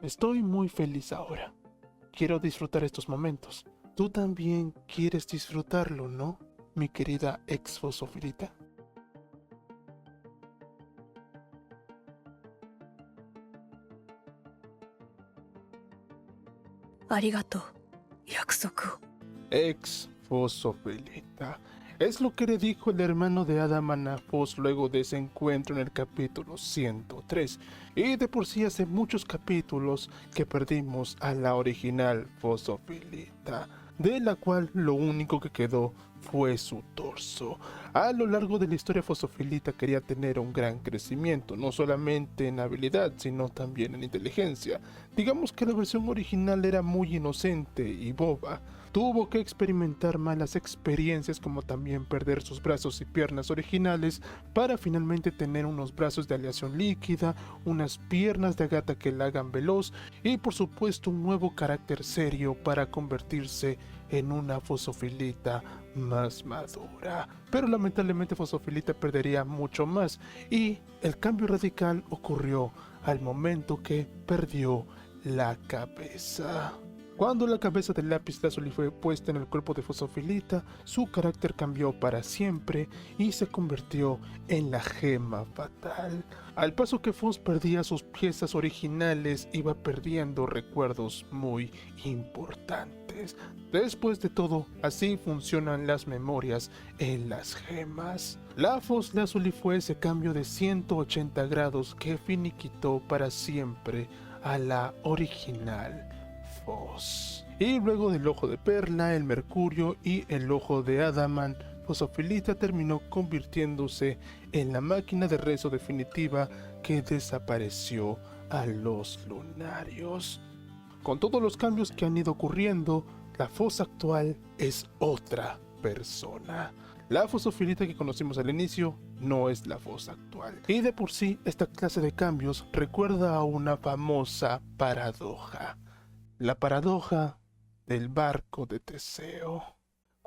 Estoy muy feliz ahora. Quiero disfrutar estos momentos. Tú también quieres disfrutarlo, ¿no? Mi querida ex fosofilita. ありがとう。約束を。Ex fosofilita. Es lo que le dijo el hermano de Adam a Fos luego de ese encuentro en el capítulo 103. Y de por sí hace muchos capítulos que perdimos a la original fosofilita, de la cual lo único que quedó fue su torso. A lo largo de la historia, Fosofilita quería tener un gran crecimiento, no solamente en habilidad, sino también en inteligencia. Digamos que la versión original era muy inocente y boba. Tuvo que experimentar malas experiencias como también perder sus brazos y piernas originales para finalmente tener unos brazos de aleación líquida, unas piernas de gata que la hagan veloz y por supuesto un nuevo carácter serio para convertirse en una fosofilita más madura. Pero lamentablemente Fosofilita perdería mucho más y el cambio radical ocurrió al momento que perdió la cabeza. Cuando la cabeza del lápiz lazuli fue puesta en el cuerpo de Fosofilita, su carácter cambió para siempre y se convirtió en la gema fatal. Al paso que Fos perdía sus piezas originales, iba perdiendo recuerdos muy importantes. Después de todo, así funcionan las memorias en las gemas. La Fos lazuli fue ese cambio de 180 grados que finiquitó para siempre a la original Fos. Y luego del ojo de perla, el mercurio y el ojo de Adaman, Fosofilita terminó convirtiéndose en la máquina de rezo definitiva que desapareció a los lunarios. Con todos los cambios que han ido ocurriendo, la Fos actual es otra persona. La Fosofilita que conocimos al inicio no es la Fos actual. Y de por sí, esta clase de cambios recuerda a una famosa paradoja. La paradoja del barco de Teseo.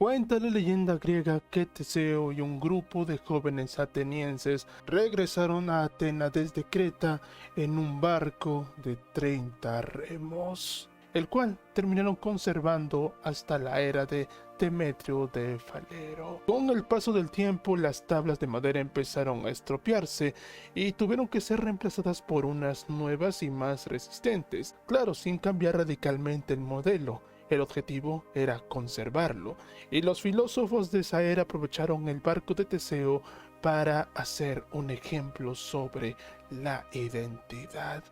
Cuenta la leyenda griega que Teseo y un grupo de jóvenes atenienses regresaron a Atenas desde Creta en un barco de 30 remos, el cual terminaron conservando hasta la era de Demetrio de Falero. Con el paso del tiempo, las tablas de madera empezaron a estropearse y tuvieron que ser reemplazadas por unas nuevas y más resistentes, claro, sin cambiar radicalmente el modelo. El objetivo era conservarlo, y los filósofos de esa era aprovecharon el barco de Teseo para hacer un ejemplo sobre la identidad.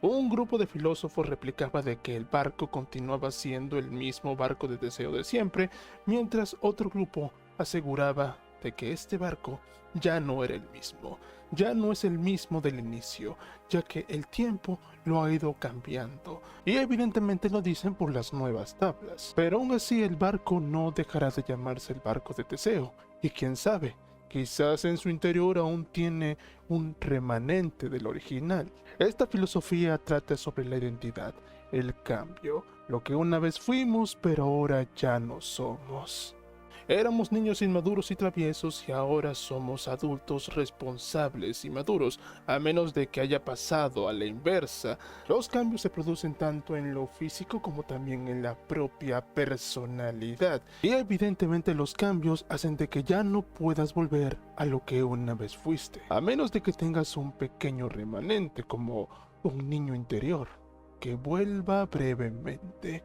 Un grupo de filósofos replicaba de que el barco continuaba siendo el mismo barco de Teseo de siempre, mientras otro grupo aseguraba de que este barco ya no era el mismo, ya no es el mismo del inicio, ya que el tiempo lo ha ido cambiando, y evidentemente lo dicen por las nuevas tablas. Pero aún así el barco no dejará de llamarse el barco de Teseo, y quién sabe, quizás en su interior aún tiene un remanente del original. Esta filosofía trata sobre la identidad, el cambio, lo que una vez fuimos pero ahora ya no somos. Éramos niños inmaduros y traviesos y ahora somos adultos responsables y maduros, a menos de que haya pasado a la inversa. Los cambios se producen tanto en lo físico como también en la propia personalidad. Y evidentemente los cambios hacen de que ya no puedas volver a lo que una vez fuiste, a menos de que tengas un pequeño remanente como un niño interior, que vuelva brevemente.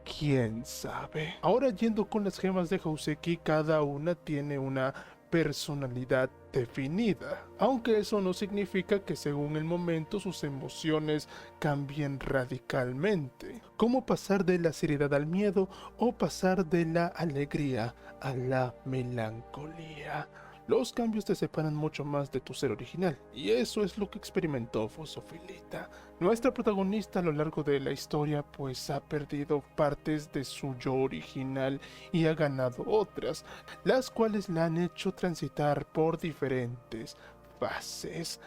¿Quién sabe? Ahora yendo con las gemas de Houseki, cada una tiene una personalidad definida, aunque eso no significa que según el momento sus emociones cambien radicalmente, como pasar de la seriedad al miedo o pasar de la alegría a la melancolía. Los cambios te separan mucho más de tu ser original, y eso es lo que experimentó Fosofilita. Nuestra protagonista a lo largo de la historia pues ha perdido partes de su yo original y ha ganado otras, las cuales la han hecho transitar por diferentes fases.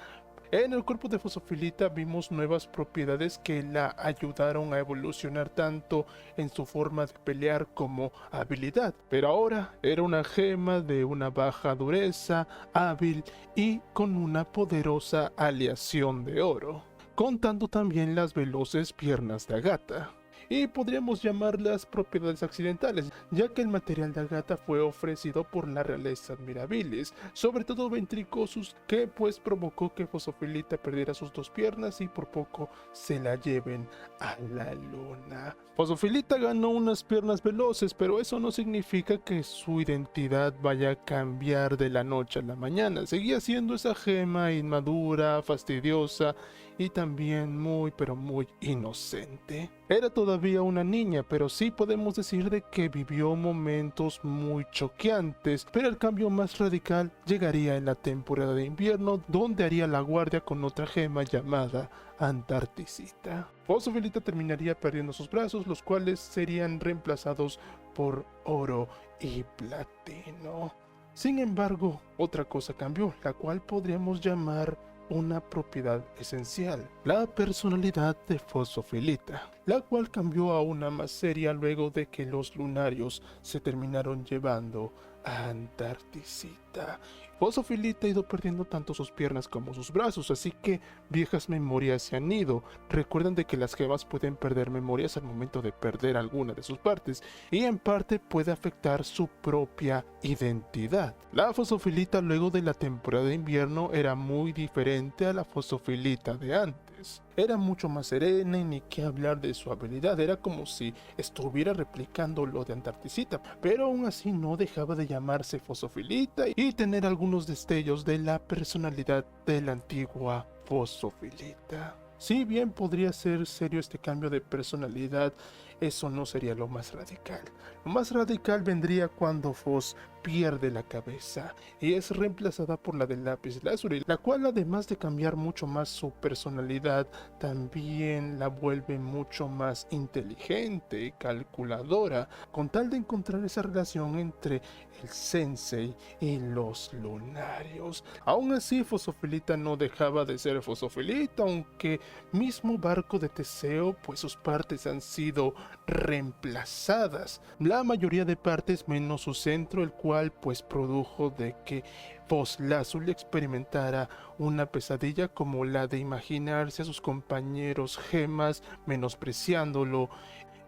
En el cuerpo de Fosofilita vimos nuevas propiedades que la ayudaron a evolucionar tanto en su forma de pelear como habilidad, pero ahora era una gema de una baja dureza, hábil y con una poderosa aleación de oro. contando también las veloces piernas de Agatha. Y podríamos llamarlas propiedades accidentales, ya que el material de Agatha fue ofrecido por la realeza admirabiles, sobre todo Ventricosus, que pues provocó que Fosofilita perdiera sus dos piernas y por poco se la lleven a la luna. Fosofilita ganó unas piernas veloces, pero eso no significa que su identidad vaya a cambiar de la noche a la mañana. Seguía siendo esa gema inmadura, fastidiosa y también muy pero muy inocente. Era todavía una niña, pero sí podemos decir de que vivió momentos muy choqueantes, pero el cambio más radical llegaría en la temporada de invierno, donde haría la guardia con otra gema llamada Antarticita. Fosofilita terminaría perdiendo sus brazos, los cuales serían reemplazados por oro y platino. Sin embargo, otra cosa cambió, la cual podríamos llamar una propiedad esencial, la personalidad de Fosofilita, la cual cambió a una más seria luego de que los lunarios se terminaron llevando a Antarticita. Fosofilita ha ido perdiendo tanto sus piernas como sus brazos, así que viejas memorias se han ido. Recuerden de que las gemas pueden perder memorias al momento de perder alguna de sus partes, y en parte puede afectar su propia identidad. La Fosofilita luego de la temporada de invierno era muy diferente a la Fosofilita de antes. Era mucho más serena y ni qué hablar de su habilidad, era como si estuviera replicando lo de Antarticita, pero aún así no dejaba de llamarse Fosofilita y tener algunos destellos de la personalidad de la antigua Fosofilita. Si bien podría ser serio este cambio de personalidad, eso no sería lo más radical. Lo más radical vendría cuando Fos pierde la cabeza y es reemplazada por la del lápiz lazuli, la cual además de cambiar mucho más su personalidad, también la vuelve mucho más inteligente y calculadora, con tal de encontrar esa relación entre el sensei y los lunarios. Aún así, Fosofilita no dejaba de ser Fosofilita, aunque mismo barco de Teseo, pues sus partes han sido reemplazadas. La mayoría de partes menos su centro, el cual pues produjo de que Fos Lazuli experimentara una pesadilla como la de imaginarse a sus compañeros gemas menospreciándolo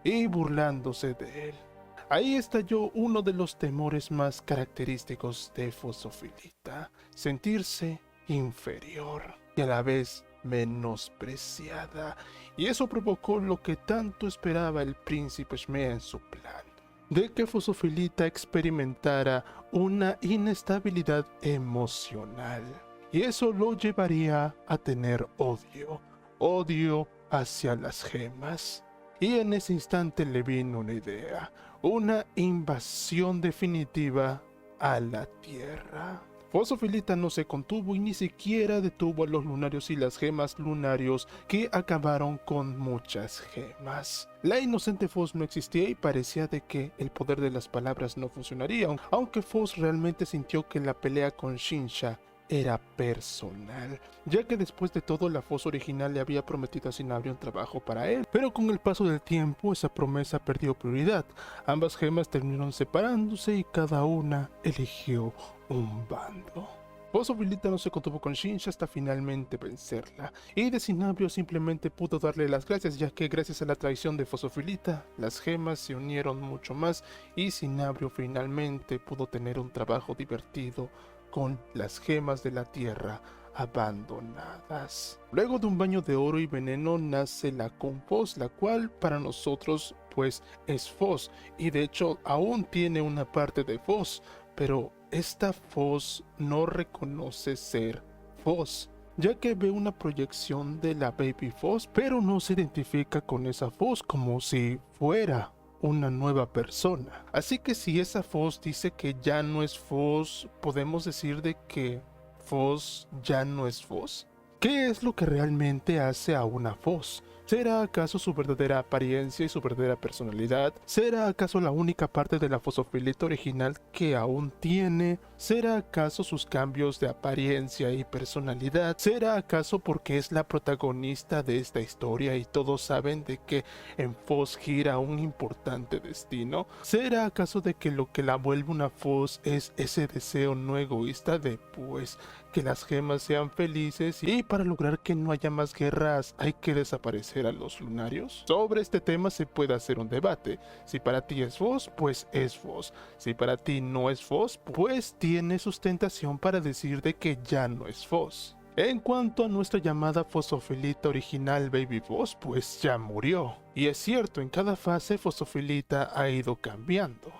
y burlándose de él. Ahí estalló uno de los temores más característicos de Fosofilita, sentirse inferior y a la vez menospreciada, y eso provocó lo que tanto esperaba el príncipe Shmea en su plan, de que Fosofilita experimentara una inestabilidad emocional, y eso lo llevaría a tener odio hacia las gemas. Y en ese instante le vino una idea, una invasión definitiva a la Tierra. Fosofilita no se contuvo y ni siquiera detuvo a los lunarios y las gemas lunarios, que acabaron con muchas gemas. La inocente Fos no existía y parecía de que el poder de las palabras no funcionaría, aunque Fos realmente sintió que la pelea con Shinsha era personal, ya que después de todo la Fos original le había prometido a Cinabria un trabajo para él, pero con el paso del tiempo esa promesa perdió prioridad. Ambas gemas terminaron separándose y cada una eligió un bando. Fosofilita no se contuvo con Shinsha hasta finalmente vencerla, y de Cinabrio simplemente pudo darle las gracias, ya que gracias a la traición de Fosofilita, las gemas se unieron mucho más y Cinabrio finalmente pudo tener un trabajo divertido con las gemas de la tierra abandonadas. Luego de un baño de oro y veneno nace la Confos, la cual para nosotros pues es Fos, y de hecho aún tiene una parte de Fos, pero esta Fos no reconoce ser Fos, ya que ve una proyección de la Baby Fos, pero no se identifica con esa Fos como si fuera una nueva persona. Así que si esa Fos dice que ya no es Fos, podemos decir de que Fos ya no es Fos. ¿Qué es lo que realmente hace a una Fos? ¿Será acaso su verdadera apariencia y su verdadera personalidad? ¿Será acaso la única parte de la Fosofilita original que aún tiene? ¿Será acaso sus cambios de apariencia y personalidad? ¿Será acaso porque es la protagonista de esta historia y todos saben de que en Fos gira un importante destino? ¿Será acaso de que lo que la vuelve una Fos es ese deseo no egoísta de pues que las gemas sean felices y para lograr que no haya más guerras hay que desaparecer a los lunarios? Sobre este tema se puede hacer un debate. Si para ti es Voss, pues es Voss. Si para ti no es Voss, pues tiene sustentación para decir de que ya no es Voss. En cuanto a nuestra llamada fosofilita original Baby Voss, pues ya murió. Y es cierto, en cada fase fosofilita ha ido cambiando.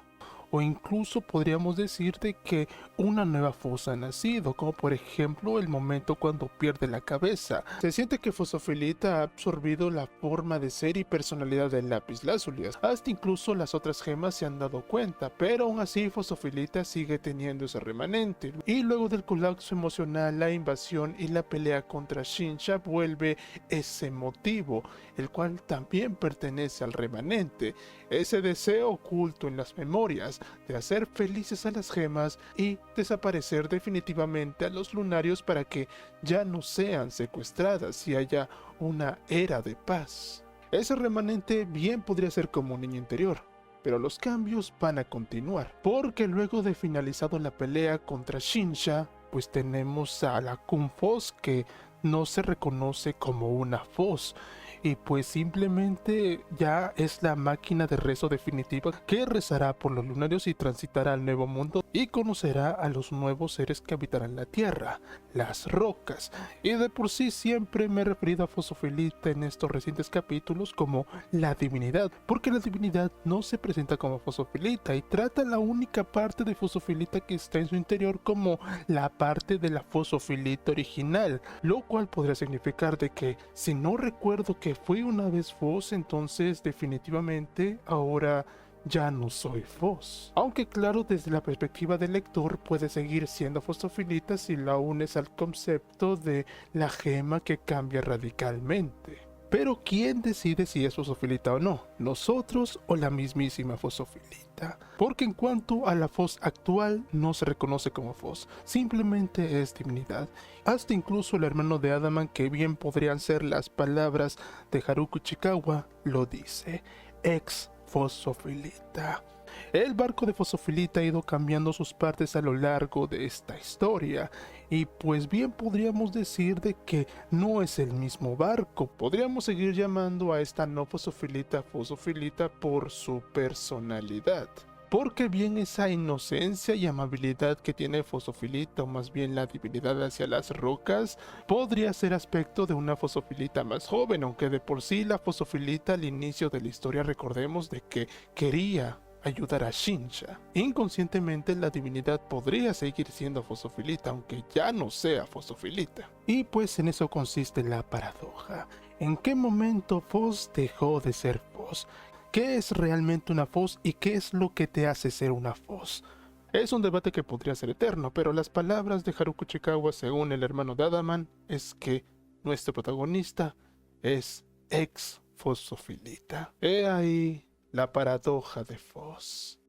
O incluso podríamos decir de que una nueva Voss ha nacido, como por ejemplo el momento cuando pierde la cabeza. Se siente que Fosofilita ha absorbido la forma de ser y personalidad del Lapislázuli, hasta incluso las otras gemas se han dado cuenta, pero aún así Fosofilita sigue teniendo ese remanente. Y luego del colapso emocional, la invasión y la pelea contra Shinja vuelve ese motivo, el cual también pertenece al remanente, ese deseo oculto en las memorias de hacer felices a las gemas y desaparecer definitivamente a los lunarios para que ya no sean secuestradas y haya una era de paz. Ese remanente bien podría ser como un niño interior, pero los cambios van a continuar, porque luego de finalizado la pelea contra Shinja, pues tenemos a la Kun Voss que no se reconoce como una Voss, y pues simplemente ya es la máquina de rezo definitiva que rezará por los lunarios y transitará al nuevo mundo y conocerá a los nuevos seres que habitarán la tierra, las rocas. Y de por sí siempre me he referido a Fosofilita en estos recientes capítulos como la divinidad, porque la divinidad no se presenta como Fosofilita y trata la única parte de Fosofilita que está en su interior como la parte de la Fosofilita original, lo cual podría significar de que si no recuerdo que fui una vez Voss, entonces definitivamente ahora ya no soy Voss. Aunque claro, desde la perspectiva del lector puede seguir siendo Fosofilita si la unes al concepto de la gema que cambia radicalmente. Pero ¿quién decide si es Fosofilita o no? ¿Nosotros o la mismísima Fosofilita? Porque en cuanto a la Voss actual, no se reconoce como Voss, simplemente es divinidad. Hasta incluso el hermano de Adaman, que bien podrían ser las palabras de Haruko Ichikawa, lo dice, ex Fosofilita. El barco de Fosofilita ha ido cambiando sus partes a lo largo de esta historia, y pues bien podríamos decir de que no es el mismo barco. Podríamos seguir llamando a esta no Fosofilita Fosofilita por su personalidad. Porque bien esa inocencia y amabilidad que tiene Fosofilita, o más bien la divinidad hacia las rocas, podría ser aspecto de una Fosofilita más joven, aunque de por sí la Fosofilita al inicio de la historia recordemos de que quería ayudar a Shinja. Inconscientemente la divinidad podría seguir siendo Fosofilita, aunque ya no sea Fosofilita. Y pues en eso consiste la paradoja. ¿En qué momento Voss dejó de ser Voss? ¿Qué es realmente una Voss y qué es lo que te hace ser una Voss? Es un debate que podría ser eterno, pero las palabras de Haruko Ichikawa, según el hermano de Adaman, es que nuestro protagonista es ex Fosofilita. He ahí la paradoja de Voss.